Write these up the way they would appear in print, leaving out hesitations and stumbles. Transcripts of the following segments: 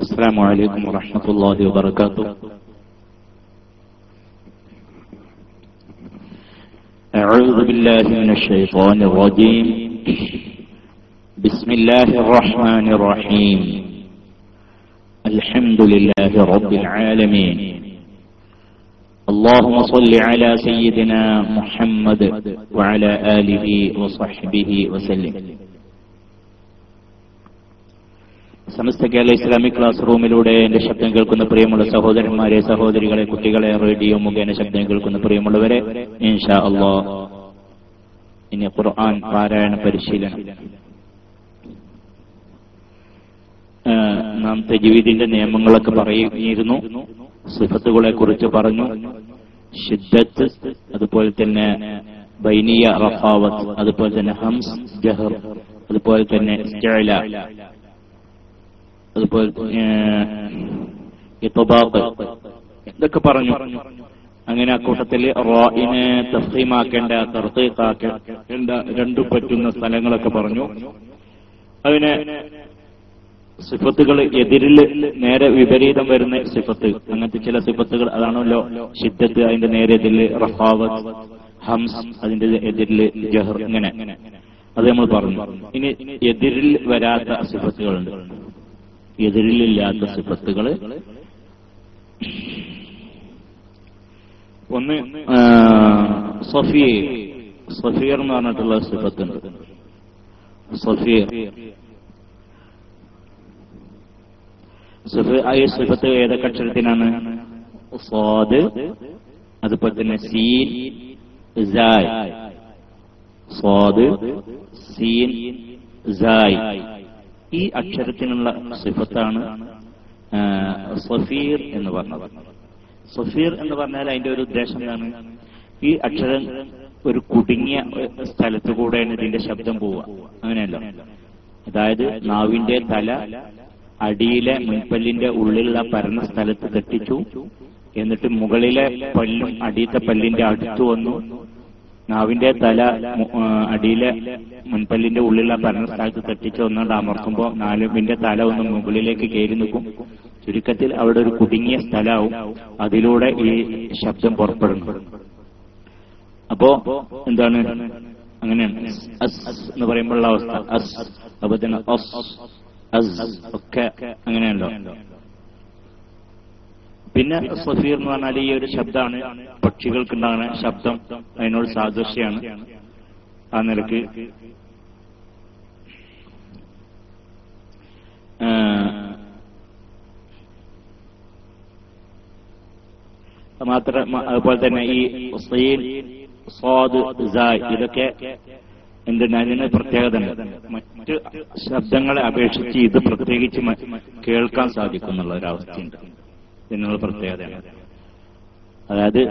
السلام عليكم ورحمة الله وبركاته. أعوذ بالله من الشيطان الرجيم. بسم الله الرحمن الرحيم. الحمد لله رب العالمين. اللهم صل على سيدنا محمد وعلى آله وصحبه وسلم. Samastha Kerala Islamic class റൂമിലൂടെ എന്റെ ശബ്ദം കേൾക്കുന്ന പ്രിയമുള്ള സഹോദരന്മാരെ, സഹോദരികളെ, കുട്ടികളെ, റേഡിയോ മുഖേന ശബ്ദം കേൾക്കുന്ന പ്രിയമുള്ളവരെ, ഇൻഷാ അല്ലാഹ് ഇനി ഖുർആൻ പാരായണ പരിശീലനം. നാം തജ്വീദിന്റെ നിയമങ്ങളൊക്കെ പറഞ്ഞിരുന്നു, സിഫത്തുകളെ കുറിച്ച് പറഞ്ഞു. ഷിദ്ദത്ത്, അതുപോലെ തന്നെ ബൈനിയ റഖാവത്ത്, അതുപോലെ തന്നെ ഹംസ് ജഹർ, അതുപോലെ തന്നെ ഇസ്തിഅല, അതുപോലെ ഇത്ബാഖ്, ഇതൊക്കെ പറഞ്ഞു. അങ്ങനെ അക്കൂട്ടത്തിൽ റാഇനെ തഫ്ഹീമാക്കേണ്ട, തർഖീഖാക്കേണ്ട രണ്ടും പറ്റുന്ന സ്ഥലങ്ങളൊക്കെ പറഞ്ഞു. അതിന് സിഫത്തുകൾ എതിരിൽ നേരെ വിപരീതം വരുന്ന സിഫത്ത്, അങ്ങനത്തെ ചില സിഫത്തുകൾ, അതാണല്ലോ ഷിദ്ദത്ത്, അതിന്റെ നേരെ എതിരിൽ റഖാവത്ത്, ഹംസ് അതിന്റെ എതിരിൽ ജഹർ, ഇങ്ങനെ അത് നമ്മൾ പറഞ്ഞു. ഇനി എതിരിൽ വരാത്ത സിഫത്തുകളുണ്ട്, എതിരിലില്ലാത്ത സിഫത്തുകൾ. ഒന്ന് സഫീർ എന്ന് പറഞ്ഞിട്ടുള്ള സിഫത്തുണ്ട്. സഫീർ ഈ സിഫത്ത് ഏതൊക്കെ അക്ഷരത്തിനാണ്? സ്വാദ്, അതുപോലെ തന്നെ സീൻ, സായ്. സ്വാദ്, സീൻ, സായ്, ഈ അക്ഷരത്തിനുള്ള സിഫത്താണ് സഫീർ എന്ന് പറഞ്ഞത്. സഫീർ എന്ന് പറഞ്ഞാൽ അതിന്റെ ഒരു ഉദ്ദേശം എന്താണ്? ഈ അക്ഷരം ഒരു കുടുങ്ങിയ സ്ഥലത്ത് കൂടെയാണ് ഇതിന്റെ ശബ്ദം പോവുക, അങ്ങനെയല്ല. അതായത് നാവിന്റെ തല അടിയിലെ മുൻപല്ലിന്റെ ഉള്ളിലുള്ള പരന്ന സ്ഥലത്ത് തട്ടിച്ചു, എന്നിട്ട് മുകളിലെ പല്ലും അടിയത്തെ പല്ലിന്റെ അടുത്ത് വന്നു. നാവിന്റെ തല അടിയിലെ മുൻപല്ലിന്റെ ഉള്ളിലുള്ള പരന്ന സ്ഥലത്ത് തട്ടിച്ച് ഒന്നുകൊണ്ട് അമർത്തുമ്പോൾ നാവിന്റെ തല ഒന്ന് മുകളിലേക്ക് കയറി നിൽക്കും. ചുരുക്കത്തിൽ അവിടെ ഒരു കുടുങ്ങിയ സ്ഥലമാവും, അതിലൂടെ ഈ ശബ്ദം പുറപ്പെടുന്നു. അപ്പോ എന്താണ്? അങ്ങനെയാണ് അസ് എന്ന് പറയുമ്പോഴുള്ള അവസ്ഥ. അസ്, അതുപോലെ തന്നെ അസ്, അസ് ഒക്കെ അങ്ങനെയുണ്ടോ? പിന്നെ സഫീർ എന്ന് പറഞ്ഞാൽ ഈ ഒരു ശബ്ദമാണ് പക്ഷികൾക്കുണ്ടാകുന്ന ശബ്ദം, അതിനോട് സാദൃശ്യമാണ്. ആ നിലക്ക് മാത്രം. അതുപോലെ തന്നെ ഈ സീൻ, സ്വാദ്, സായ്, ഇതൊക്കെ എന്താണ്? അതിന് പ്രത്യേകത ഉണ്ട്. മറ്റ് ശബ്ദങ്ങളെ അപേക്ഷിച്ച് ഇത് പ്രത്യേകിച്ച് കേൾക്കാൻ സാധിക്കുന്നുള്ള ഒരവസ്ഥയുണ്ട്, ഇതിനുള്ള പ്രത്യേകതയാണ്. അതായത്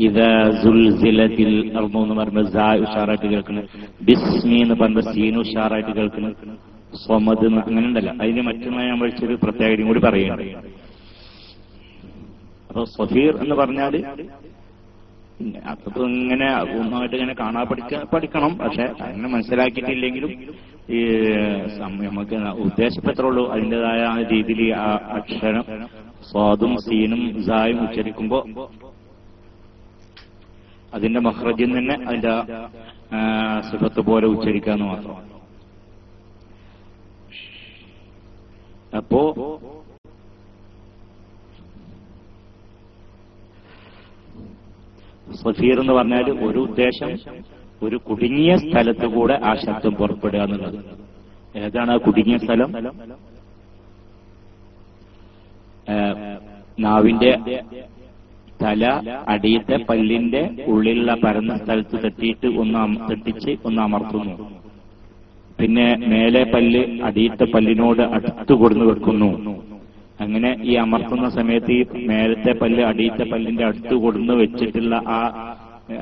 ഇദാ സുൽസിലത്തിൽ അർദു എന്ന് പറയുമ്പോൾ സാ ഉഷാറായിട്ട് കേൾക്കണം, ബിസ്മി എന്ന് പറയുമ്പോൾ സീൻ ഉഷാറായിട്ട് കേൾക്കണം, സ്വമദ് അങ്ങനെ ഉണ്ടല്ലോ. അതിന് മറ്റുമായി ഞാൻ വിളിച്ചൊരു പ്രത്യേകതയും കൂടി പറയുകയാണ്. അപ്പൊ സഫീർ എന്ന് പറഞ്ഞാൽ അപ്പൊ ഇങ്ങനെ ഒന്നായിട്ട് ഇങ്ങനെ കാണാൻ പഠിക്കണം. പക്ഷെ അങ്ങനെ മനസ്സിലാക്കിയിട്ടില്ലെങ്കിലും ഈ നമുക്ക് ഉദ്ദേശപ്പെട്ടേ അതിൻ്റെതായ രീതിയിൽ ആ അക്ഷരം സ്വാദും സീനും സായും ഉച്ചരിക്കുമ്പോ അതിന്റെ മഖ്റജിൽ തന്നെ അതിന്റെ സിഫത്ത് പോലെ ഉച്ചരിക്കാന്ന് മാത്രം. അപ്പോ സഫീർ എന്ന് പറഞ്ഞാൽ ഒരു ഉദ്ദേശം, ഒരു കുടുങ്ങിയ സ്ഥലത്ത് കൂടെ ആ ശബ്ദം പുറപ്പെടുക എന്നുള്ളത്. ഏതാണ് ആ കുടുങ്ങിയ സ്ഥലം? നാവിന്റെ തല അടിയത്തെ പല്ലിന്റെ ഉള്ളിലുള്ള പരന്ന സ്ഥലത്ത് തട്ടിച്ച് ഒന്ന് അമർത്തുന്നു. പിന്നെ മേലെ പല്ല് അടിയത്തെ പല്ലിനോട് അടുത്ത് കൊടുന്നു വെക്കുന്നു. അങ്ങനെ ഈ അമർത്തുന്ന സമയത്ത് ഈ മേലത്തെ പല്ല് അടിയത്തെ പല്ലിന്റെ അടുത്ത് കൊടുന്ന് വെച്ചിട്ടുള്ള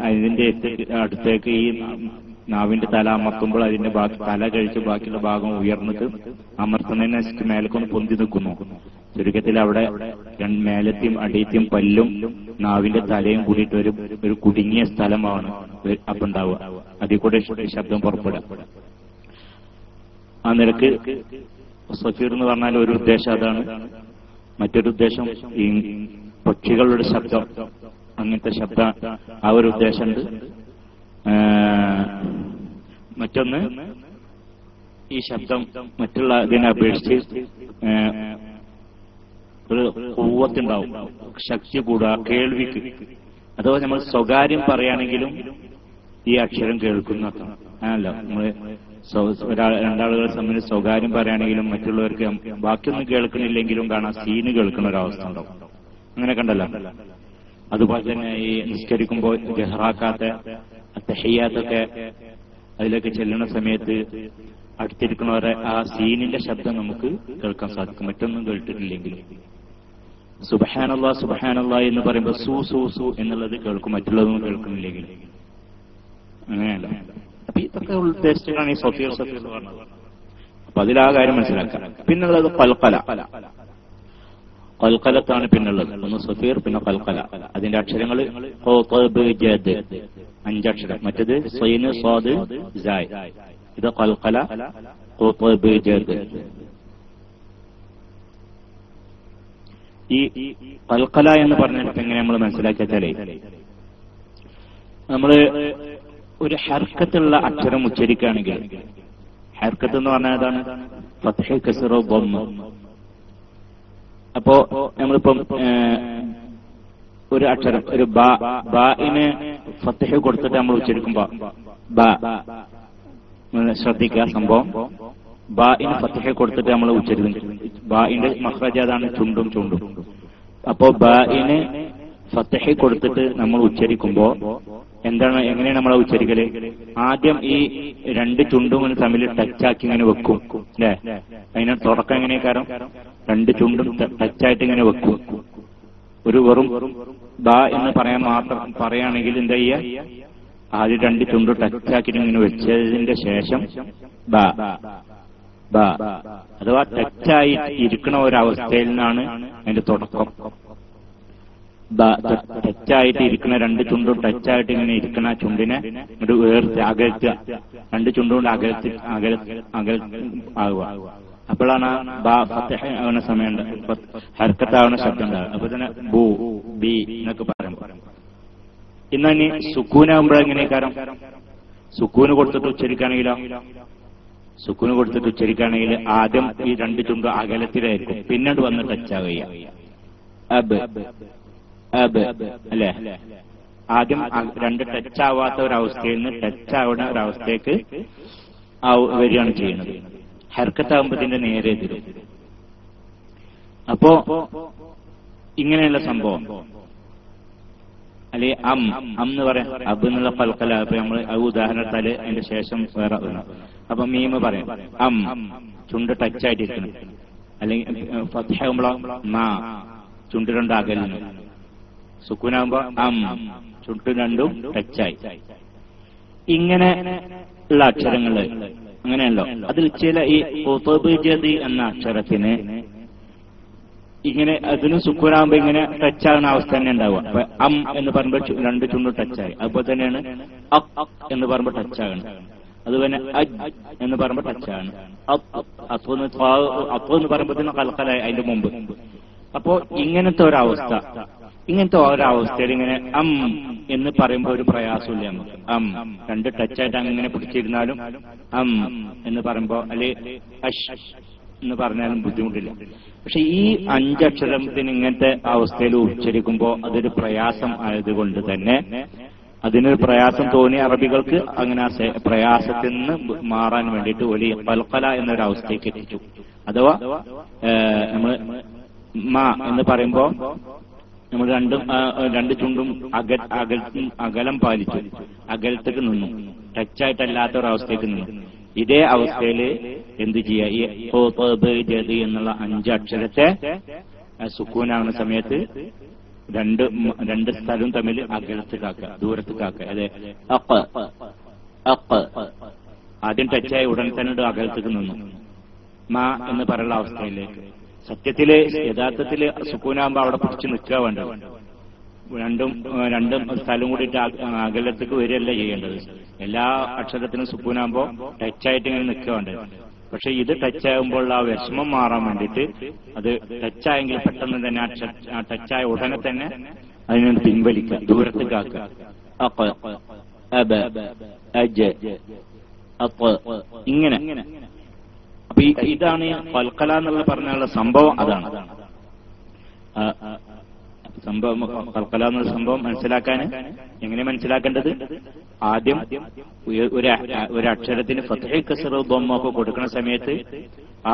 അതിന്റെ അടുത്തേക്ക് ഈ നാവിന്റെ തല അമർത്തുമ്പോൾ അതിന്റെ തല കഴിച്ച് ബാക്കിയുള്ള ഭാഗം ഉയർന്നിട്ട് അമർത്തുന്നതിനനുസരിച്ച് മേലേക്കൊന്ന് പൊന്തി നിൽക്കുന്നു. ചുരുക്കത്തിൽ അവിടെ മേലത്തെയും അടിയത്തെയും പല്ലും നാവിന്റെ തലയും കൂടിയിട്ട് ഒരു കുടുങ്ങിയ സ്ഥലമാണ് അപ്പൊ ഉണ്ടാവുക. അതിൽ കൂടെ ശബ്ദം പുറപ്പെടുക. ആ നിരക്ക് സഫീർ എന്ന് പറഞ്ഞാൽ ഒരു ഉദ്ദേശം അതാണ്. മറ്റൊരു ഉദ്ദേശം ഈ പക്ഷികളുടെ ശബ്ദം, അങ്ങനത്തെ ശബ്ദം, ആ ഒരു ഉദ്ദേശമുണ്ട്. മറ്റൊന്ന് ഈ ശബ്ദം മറ്റുള്ള ഇതിനെ അപേക്ഷിച്ച് ഒരു ഖുവ്വത്തുണ്ടാവും, ശക്തി കൂടുക കേൾവിക്ക്. അഥവാ നമ്മൾ സ്വകാര്യം പറയുകയാണെങ്കിലും ഈ അക്ഷരം കേൾക്കുന്നതാണ്. അങ്ങനല്ല, നമ്മള് രണ്ടാളുകൾ തമ്മിൽ സ്വകാര്യം പറയുകയാണെങ്കിലും മറ്റുള്ളവർക്ക് ബാക്കിയൊന്നും കേൾക്കുന്നില്ലെങ്കിലും കാണാം സീന് കേൾക്കുന്ന ഒരവസ്ഥ ഉണ്ടാവും. അങ്ങനെ കണ്ടല്ലോ. അതുപോലെ തന്നെ ഈ നിസ്കരിക്കുമ്പോൾ ജഹ്റാക്കാത്ത തഹിയ്യാത്തൊക്കെ അതിലേക്ക് ചെല്ലുന്ന സമയത്ത് അടുത്തിരിക്കുന്നവരെ ആ സീനിന്റെ ശബ്ദം നമുക്ക് കേൾക്കാൻ സാധിക്കും, മറ്റൊന്നും കേട്ടിട്ടില്ലെങ്കിലും. സുബ്ഹാനല്ലാഹ് സുബ്ഹാനല്ലാഹ് എന്ന് പറയുമ്പോൾ സൂ സൂ സൂ എന്നുള്ളത് കേൾക്കും, മറ്റുള്ളതൊന്നും കേൾക്കുന്നില്ലെങ്കിൽ. അങ്ങനെയല്ല. അപ്പൊ ഇതൊക്കെ ഉദ്ദേശിച്ചിട്ടാണ് ഈ സഫീർ സഫീർ എന്ന് പറഞ്ഞത്. അപ്പൊ അതിലാ കാര്യം മനസ്സിലാക്കാം. പിന്നുള്ളത് ഖൽഖല. ഖൽഖലത്താണ് പിന്നുള്ളത്. ഒന്ന് സഫീർ, പിന്നെ ഖൽഖല. അതിന്റെ അക്ഷരങ്ങൾ 5 അക്ഷരം. മറ്റത് സൈന് സ്വാദ് സായ്. ഇത് ഖൽഖല ഖുത്ബ്. ഈ ഖൽഖല എന്ന് പറഞ്ഞിട്ട് എങ്ങനെ നമ്മൾ മനസ്സിലാക്കിയാലേ, നമ്മള് ഒരു ഹർക്കത്തുള്ള അക്ഷരം ഉച്ചരിക്കുകയാണെങ്കിൽ, ഹർക്കത്ത് എന്ന് പറഞ്ഞാൽ ഏതാണ്? ഫത്ഹ്, കസ്റ, ദമ്മ. അപ്പോ നമ്മളിപ്പം ഒരു അക്ഷരം, ഒരു ബാഇന് ഫത്ഹ് കൊടുത്തിട്ട് നമ്മൾ ഉച്ചരിക്കുമ്പോ ശ്രദ്ധിക്കുക സംഭവം. ബാഇന് ഫത്ഹ് കൊടുത്തിട്ട് നമ്മൾ ഉച്ചരിക്കും. ബാഇന്റെ മഖ്റജ് അതാണ് ചുണ്ടും ചുണ്ടും. അപ്പോ ബാഇന് ഫത്ഹ് കൊടുത്തിട്ട് നമ്മൾ ഉച്ചരിക്കുമ്പോ എന്താണ്, എങ്ങനെയാണ് നമ്മളെ ഉച്ചരിക്കല്? ആദ്യം ഈ 2 ചുണ്ടും തമ്മിൽ ടച്ചാക്കി ഇങ്ങനെ വെക്കും അല്ലെ? അതിന് തുടക്കം എങ്ങനെയാക്കാരം? 2 ചുണ്ടും ടച്ചായിട്ട് ഇങ്ങനെ വെക്കും. ഒരു വെറും ബാ എന്ന് പറയാൻ മാത്രം പറയുകയാണെങ്കിൽ എന്താ ചെയ്യുക? ആദ്യം 2 ചുണ്ടും ടച്ചാക്കിയിട്ട് ഇങ്ങനെ വെച്ചതിന്റെ ശേഷം ബാ ബാ, അഥവാ ടച്ചായി ഇരിക്കുന്ന ഒരവസ്ഥയിൽ നിന്നാണ് അതിന്റെ തുടക്കം. ടച്ചായിട്ട് ഇരിക്കുന്ന 2 ചുണ്ടും ടച്ചായിട്ട് ഇങ്ങനെ ഇരിക്കുന്ന ചുണ്ടിനെ ഒരു അകൽത്തുക. 2 ചുണ്ടും കൊണ്ട് ആകുക. അപ്പോഴാണ് ബാ ഫത്ഹ ആവുന്ന സമയം, ഹർക്കത്താവുന്ന ശബ്ദം ഉണ്ടാകുക. അപ്പൊ തന്നെ ബൂ ബി എന്നൊക്കെ പറയുമ്പോ. ഇനി സുക്കൂനാകുമ്പോഴെങ്ങനെയാക്കാരം? സുക്കൂന് കൊടുത്തിട്ട് ഉച്ചരിക്കുകയാണെങ്കിലോ, സുക്കൂന് കൊടുത്തിട്ട് ഉച്ചരിക്കുകയാണെങ്കിൽ ആദ്യം ഈ 2 ചുണ്ടും അകലത്തിലായിരിക്കും, പിന്നീട് വന്ന് ടച്ചാവുക. അബ് അബ് അല്ലെ? ആദ്യം 2 ടച്ചാവാത്ത ഒരവസ്ഥയിൽ നിന്ന് ടച്ചാവുന്ന ഒരവസ്ഥയ്ക്ക് വരികയാണ് ചെയ്യുന്നത്. ഹർക്കത്താകുമ്പത്തിന്റെ നേരെ എതിരും. അപ്പോ ഇങ്ങനെയുള്ള സംഭവം അല്ലെ അം എന്ന് പറയാം. അബ് എന്നുള്ള ഖൽഖല. അപ്പൊ നമ്മള് ഉദാഹരണത്താല് അതിന്റെ ശേഷം വേറെ. അപ്പൊ മീമ് പറയാം അം, ചുണ്ട് ടച്ചായിട്ടിരിക്കണം. അല്ലെങ്കിൽ ഫത്ഹ ആകുമ്പോഴോ മാ, ചുണ്ട് 2 അകലുന്നു. സുക്കൂനാകുമ്പോ അം, ചുണ്ട് 2 ടച്ചായി. ഇങ്ങനെ ഉള്ള അക്ഷരങ്ങള് അങ്ങനെയല്ലോ. അതിൽ ചില ഈ ഖുത്ബ് എന്ന അക്ഷരത്തിന് ഇങ്ങനെ അതിന് സുക്കൂനാകുമ്പോ ഇങ്ങനെ ടച്ചാകുന്ന അവസ്ഥ തന്നെ ഉണ്ടാവുക. അപ്പൊ അം എന്ന് പറയുമ്പോൾ 2 ചുണ്ടും ടച്ചായി. അതുപോലെ തന്നെയാണ് അക് എന്ന് പറയുമ്പോൾ ടച്ചാകണം. അതുപോലെ അജ് എന്ന് പറയുമ്പോൾ ടച്ചാണ്. അത്വ എന്ന് പറയുമ്പോൾ തന്നെ ഖൽഖലായി അതിന്റെ മുമ്പ്. അപ്പോ ഇങ്ങനത്തെ ഒരവസ്ഥയിൽ ഇങ്ങനെ അം എന്ന് പറയുമ്പോൾ ഒരു പ്രയാസമില്ല നമുക്ക്. അം 2 ടച്ചായിട്ട് അങ്ങനെ പിടിച്ചിരുന്നാലും അം എന്ന് പറയുമ്പോ അല്ലെ അഷ് എന്ന് പറഞ്ഞാലും ബുദ്ധിമുട്ടില്ല. പക്ഷെ ഈ 5 അക്ഷരത്തിന് ഇങ്ങനത്തെ അവസ്ഥയിൽ ഉച്ചരിക്കുമ്പോ അതൊരു പ്രയാസം ആയതുകൊണ്ട് തന്നെ അതിനൊരു പ്രയാസം തോന്നിയ അറബികൾക്ക് അങ്ങനെ പ്രയാസത്തിൽ നിന്ന് മാറാൻ വേണ്ടിയിട്ട് വലിയ ഖൽഖല എന്നൊരവസ്ഥയ്ക്ക് എത്തിച്ചു. അഥവാ നമ്മള് മാ എന്ന് പറയുമ്പോ നമ്മൾ 2 ചുണ്ടും അകലം പാലിച്ചു, അകലത്തേക്ക് നിന്നു, ടച്ചായിട്ടല്ലാത്ത ഒരവസ്ഥയ്ക്ക് നിന്നു. ഇതേ അവസ്ഥയിൽ എന്ത് ചെയ്യുക? ഈ ജതി എന്നുള്ള 5 അക്ഷരത്തെ സുക്കൂനാവുന്ന സമയത്ത് 2 സ്ഥലം തമ്മിൽ അകലത്തേക്കാക്കുക, ദൂരത്തേക്കാക്കുക. അതെ, ആദ്യം ടച്ചായി ഉടൻ തന്നെ അകലത്തേക്ക് നിന്നു മാ എന്ന് പറയുന്ന അവസ്ഥയിലേക്ക്. സത്യത്തില് യഥാർത്ഥത്തില് സുക്കൂനാകുമ്പോ അവിടെ പിടിച്ചു നിൽക്കുക വേണ്ടത്. 2 സ്ഥലം കൂടിയിട്ട് അകലത്തേക്ക് വരികയല്ല ചെയ്യേണ്ടത്. എല്ലാ അക്ഷരത്തിനും സുക്കൂനാകുമ്പോ ടച്ചായിട്ട് ഇങ്ങനെ നിൽക്കുക വേണ്ടത്. പക്ഷെ ഇത് ടച്ച് ആകുമ്പോൾ ആ വിഷമം മാറാൻ വേണ്ടിയിട്ട് അത് ടച്ചായെങ്കിൽ പെട്ടെന്ന് തന്നെ ആ ടച്ചായ ഉടനെ തന്നെ അതിനെ പിൻവലിക്കുക, ദൂരത്തേക്കാക്കുക. ഇങ്ങനെ. അപ്പൊ ഇതാണ് ഖൽഖല എന്നുള്ള പറഞ്ഞുള്ള സംഭവം. അതാണ് സംഭവം. ഖൽഖല എന്നുള്ള സംഭവം മനസ്സിലാക്കാൻ എങ്ങനെ മനസ്സിലാക്കേണ്ടത്? ആദ്യം ഒരു അക്ഷരത്തിന് ഫത്ഹ് കസ്റ ദമ്മ ഒക്കെ കൊടുക്കുന്ന സമയത്ത്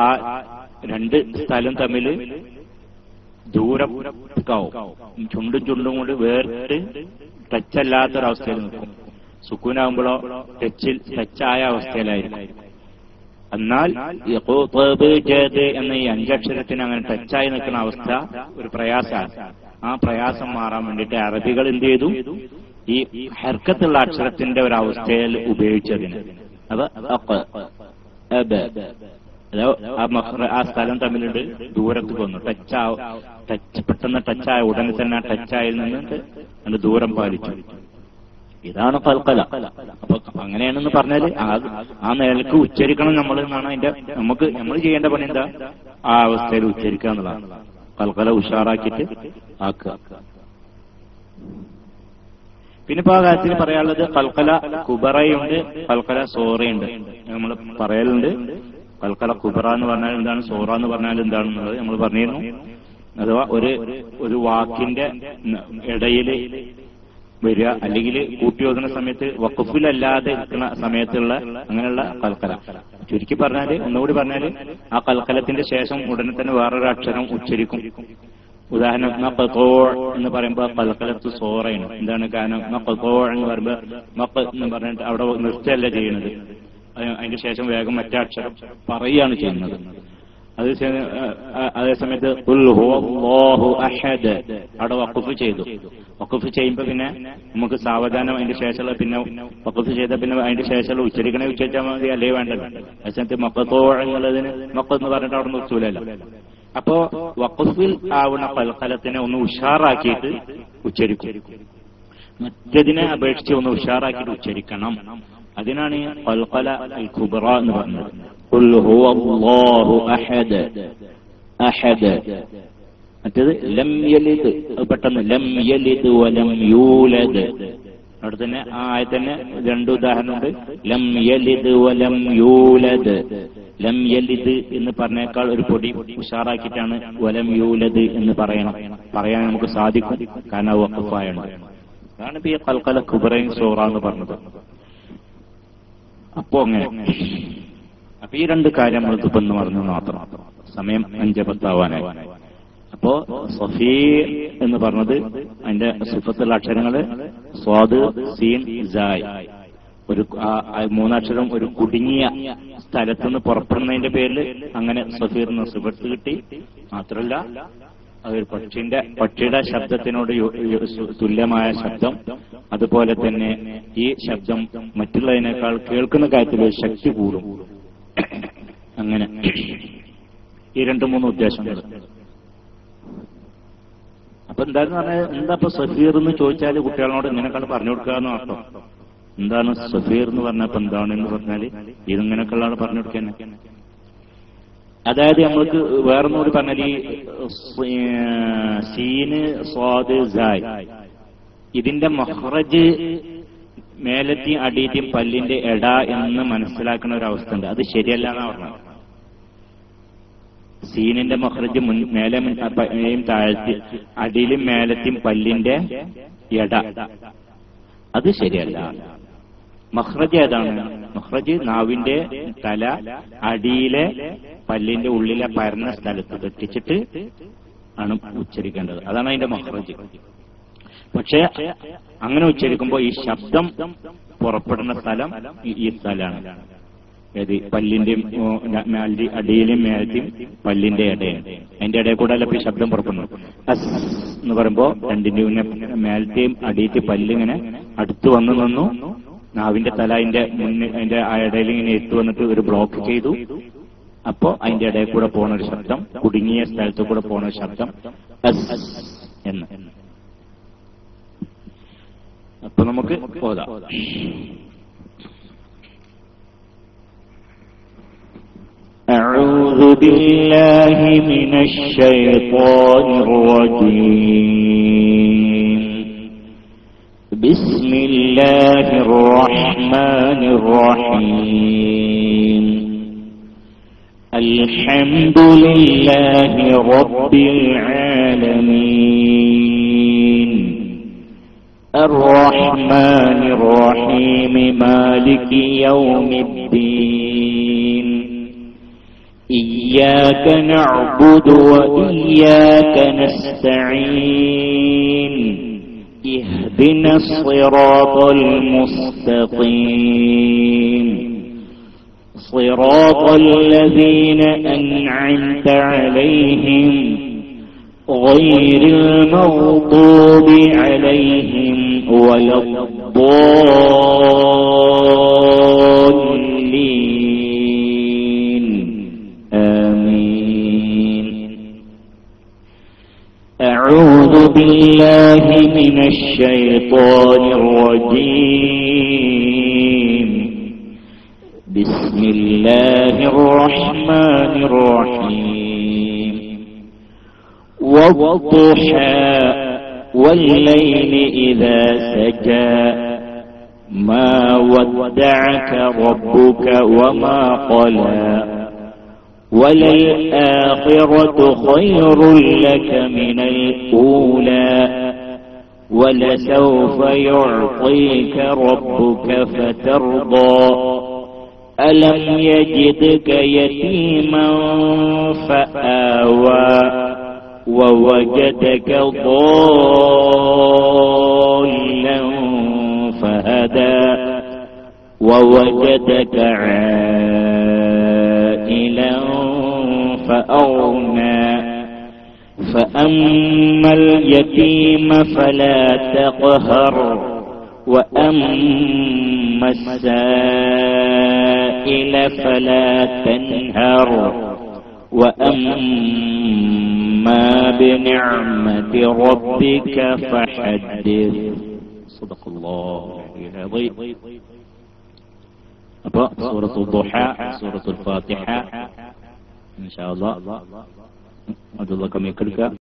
ആ രണ്ട് സ്ഥലം തമ്മിൽ ദൂരം ചുണ്ടും ചുണ്ടും കൊണ്ട് വേറിട്ട് ടച്ചല്ലാത്തൊരവസ്ഥയിൽ നിൽക്കും. സുക്കൂനാകുമ്പോഴോ ടച്ചായ അവസ്ഥയിലായിരിക്കും. എന്നാൽ എന്ന ഈ അഞ്ചക്ഷരത്തിന് അങ്ങനെ ടച്ചായി നിൽക്കുന്ന അവസ്ഥ ഒരു പ്രയാസമാണ്. ആ പ്രയാസം മാറാൻ വേണ്ടിയിട്ട് അറബികൾ എന്ത് ചെയ്തു? ഈ ഹർക്കത്തുള്ള അക്ഷരത്തിന്റെ ഒരവസ്ഥയിൽ ഉപയോഗിച്ചതിന് ആ സ്ഥലം തമ്മിലുണ്ട് ദൂരത്ത് വന്നു. പെട്ടെന്ന് ടച്ചായ ഉടനെ തന്നെ ആ ടച്ചായിൽ നിന്നിട്ട് അതിന്റെ ദൂരം പാലിച്ചു. ഇതാണ് ഖൽഖല. അപ്പൊ അങ്ങനെയാണെന്ന് പറഞ്ഞാല് ആ നിലക്ക് ഉച്ചരിക്കണം നമ്മൾ എന്നാണ് അതിന്റെ നമ്മൾ ചെയ്യേണ്ട പണി എന്താ? ആ അവസ്ഥയിൽ ഉച്ചരിക്കുക എന്നുള്ളതാണ്. ഖൽഖല ഉഷാറാക്കിയിട്ട് ആക്കുക. പിന്നെ ഇപ്പൊ ആ കാര്യത്തിൽ പറയാനുള്ളത് ഖൽഖല കുബറയുണ്ട്, ഖൽഖല സോറയുണ്ട്. നമ്മൾ പറയലുണ്ട് ഖൽഖല കുബറ എന്ന് പറഞ്ഞാൽ എന്താണ്, സോറ എന്ന് പറഞ്ഞാൽ എന്താണെന്നുള്ളത് നമ്മൾ പറഞ്ഞിരുന്നു. അഥവാ ഒരു വാക്കിന്റെ ഇടയിൽ വരിക, അല്ലെങ്കിൽ കൂട്ടിയോതുന്ന സമയത്ത് വഖഫിലല്ലാതെ ഇരിക്കുന്ന സമയത്തുള്ള അങ്ങനെയുള്ള ഖൽഖല. ചുരുക്കി പറഞ്ഞാല്, ഒന്നുകൂടി പറഞ്ഞാല്, ആ ഖൽഖലത്തിന്റെ ശേഷം ഉടനെ തന്നെ വേറൊരു അക്ഷരം ഉച്ചരിക്കും. ഉദാഹരണം മഖ്തൂ എന്ന് പറയുമ്പോൾ ഖൽഖലത്തു സോറയാണ്. എന്താണ് കാരണം? മഖ്തൂ എന്ന് പറയുമ്പോൾ മഖ് എന്ന് പറഞ്ഞിട്ട് അവിടെ നിർത്തല്ല ചെയ്യുന്നത്, അതിന്റെ ശേഷം വേഗം മറ്റേ അക്ഷരം പറയുകയാണ് ചെയ്യുന്നത്. അതേസമയത്ത് ഖുൽ ഹുവല്ലാഹു അഹദ് അവിടെ വഖഫ് ചെയ്തു. വഖഫ് ചെയ്യുമ്പോൾ പിന്നെ നമുക്ക് സാവധാനം അതിന്റെ ശേഷമുള്ള പിന്നെ വഖഫ് ചെയ്ത പിന്നെ അതിന്റെ ശേഷമുള്ള ഉച്ചരിച്ചാൽ മതി, അല്ലേ വേണ്ടല്ലോ. അതേസമയത്ത് മഖ്തൂ എന്നുള്ളതിന് മഖ് എന്ന് പറഞ്ഞിട്ട് അവിടെ നിർത്തൂലല്ലോ. അപ്പോ വഖഫിൽ ആവുന്ന ഖൽഖലത്തിനെ ഒന്ന് ഉഷാറാക്കിയിട്ട് ഉച്ചരിക്കും. മറ്റതിനെ അപേക്ഷിച്ച് ഒന്ന് ഉഷാറാക്കിയിട്ട് ഉച്ചരിക്കണം. അതിനാണ് ഖൽഖല അൽ കുബ്ര എന്ന് പറഞ്ഞത്. ഖുൽ ഹുവല്ലാഹു അഹദ് അഹദ്. മറ്റേത് ലം യലിദ്, പെട്ടെന്ന് ലം യലിദ് വലം യൂലദ്. അവിടെ തന്നെ ആ ആയത്തന്നെ രണ്ട് ഉദാഹരണമുണ്ട്. ലം യലിദ് വലം യൂലദ്. ലം യലിദ് എന്ന് പറഞ്ഞേക്കാൾ ഒരു പൊടി ഉഷാറാക്കിയിട്ടാണ് വലം യൂലദ് എന്ന് പറയാൻ നമുക്ക് സാധിക്കും. കാരണം വഖഫായാണ്. അതാണ് ഇപ്പൊ ഈ ഖൽഖല കുബ്രയും സൂറ എന്ന് പറഞ്ഞത്. അപ്പോ അങ്ങനെ അപ്പൊ ഈ രണ്ട് കാര്യം നമ്മൾക്ക് ഇപ്പൊ പറഞ്ഞു മാത്രം. സമയം 5:10 അപ്പോ സഫീർ എന്ന് പറഞ്ഞത് അതിന്റെ സിഫത്തുള്ള അക്ഷരങ്ങള് സ്വാദ്, സീൻ, സായ്. ഒരു മൂന്നക്ഷരം ഒരു കുടുങ്ങിയ സ്ഥലത്തുനിന്ന് പുറപ്പെടുന്നതിന്റെ പേരിൽ അങ്ങനെ സഫീർ എന്ന സിഫത്ത് കിട്ടി. മാത്രമല്ല അതൊരു പക്ഷിയുടെ ശബ്ദത്തിനോട് തുല്യമായ ശബ്ദം. അതുപോലെ തന്നെ ഈ ശബ്ദം മറ്റുള്ളതിനേക്കാൾ കേൾക്കുന്ന കാര്യത്തിൽ ഒരു ശക്തി കൂടും. അങ്ങനെ ഈ 2-3 ഉദ്ദേശങ്ങൾ. അപ്പൊ എന്താന്ന് പറഞ്ഞാൽ എന്താ ഇപ്പൊ സഫീർ എന്ന് ചോദിച്ചാല് കുട്ടികളോട് ഇങ്ങനെയൊക്കെ പറഞ്ഞു കൊടുക്കാന്ന് അർത്ഥം. എന്താണ് സഫീർ എന്ന് പറഞ്ഞപ്പോ എന്താണെന്ന് പറഞ്ഞാല് ഇതിങ്ങനെയൊക്കെയുള്ളതാണ് പറഞ്ഞു കൊടുക്കാൻ. അതായത് നമ്മൾക്ക് വേറൊന്നുകൂടി പറഞ്ഞാൽ ഈ സീന്, സ്വാദ്, സായ് ഇതിന്റെ മഖ്റജ് മേലത്തെയും അടിയത്തെയും പല്ലിന്റെ എട എന്ന് മനസ്സിലാക്കുന്ന ഒരു അവസ്ഥ ഉണ്ട്. അത് ശരിയല്ല എന്നാണ് പറഞ്ഞത്. സീനിന്റെ മഖ്റജ് മേലെയും താഴത്തി അടിയിലും മേലത്തെയും പല്ലിന്റെ എട, അത് ശരിയല്ല. മഖ്റജ് ഏതാണ്? മഖ്റജ് നാവിന്റെ തല അടിയിലെ പല്ലിന്റെ ഉള്ളിലെ പരന്ന സ്ഥലത്ത് തെറ്റിച്ചിട്ട് ആണ് ഉച്ചരിക്കേണ്ടത്. അതാണ് അതിന്റെ മഖ്റജ്. പക്ഷെ അങ്ങനെ ഉച്ചരിക്കുമ്പോൾ ഈ ശബ്ദം പുറപ്പെടുന്ന സ്ഥലം ഈ സ്ഥലമാണ്. ഏത്? പല്ലിന്റെയും അടിയിലും മേലത്തെയും പല്ലിന്റെ ഇടയാണ്. അതിന്റെ ഇടയിൽ കൂടെ അല്ല ഈ ശബ്ദം പുറപ്പെടുന്നത്. അസ് എന്ന് പറയുമ്പോ രണ്ടിന്റെയും മേലത്തെയും അടിയത്തെയും പല്ലിങ്ങനെ അടുത്ത് വന്നു നിന്നു. നാവിന്റെ തല അതിന്റെ ഇടയിൽ ഇങ്ങനെ എത്തു വന്നിട്ട് ഒരു ബ്ലോക്ക് ചെയ്തു. അപ്പോ അതിന്റെ ഇടയിൽ കൂടെ പോണ ഒരു ശബ്ദം, കുടുങ്ങിയ സ്ഥലത്ത് കൂടെ പോണ ഒരു ശബ്ദം അസ് എന്ന്. അപ്പൊ നമുക്ക് ഓതാം. أعوذ بالله من الشيطان الرجيم بسم الله الرحمن الرحيم الحمد لله رب العالمين الرحمن الرحيم مالك يوم الدين إياك نعبد وإياك نستعين اهدنا الصراط المستقيم صراط الذين أنعمت عليهم غير المغضوب عليهم ولا الضالين آمين. أعوذ بالله من الشيطان الرجيم بسم الله الرحمن الرحيم والضحى والليل إذا سجى ما ودعك ربك وما قلى وللآخرة خير لك من الأولى ولسوف يعطيك ربك فترضى ألم يجدك يتيما فآوى ووجدك ضالا فهدى ووجدك عائلا فأغنى فأما اليتيم فلا تقهر وأما السائل فلا تنهر وأما بنعمة ربك فحدث. صدق الله العظيم. അപ്പോൾ സൂറത്തുൽ ദുഹ, സൂറത്തുൽ ഫാത്തിഹ ഇൻഷാ അല്ലാഹ് അതുള്ള കമ്മിക്കെടുക്കുക.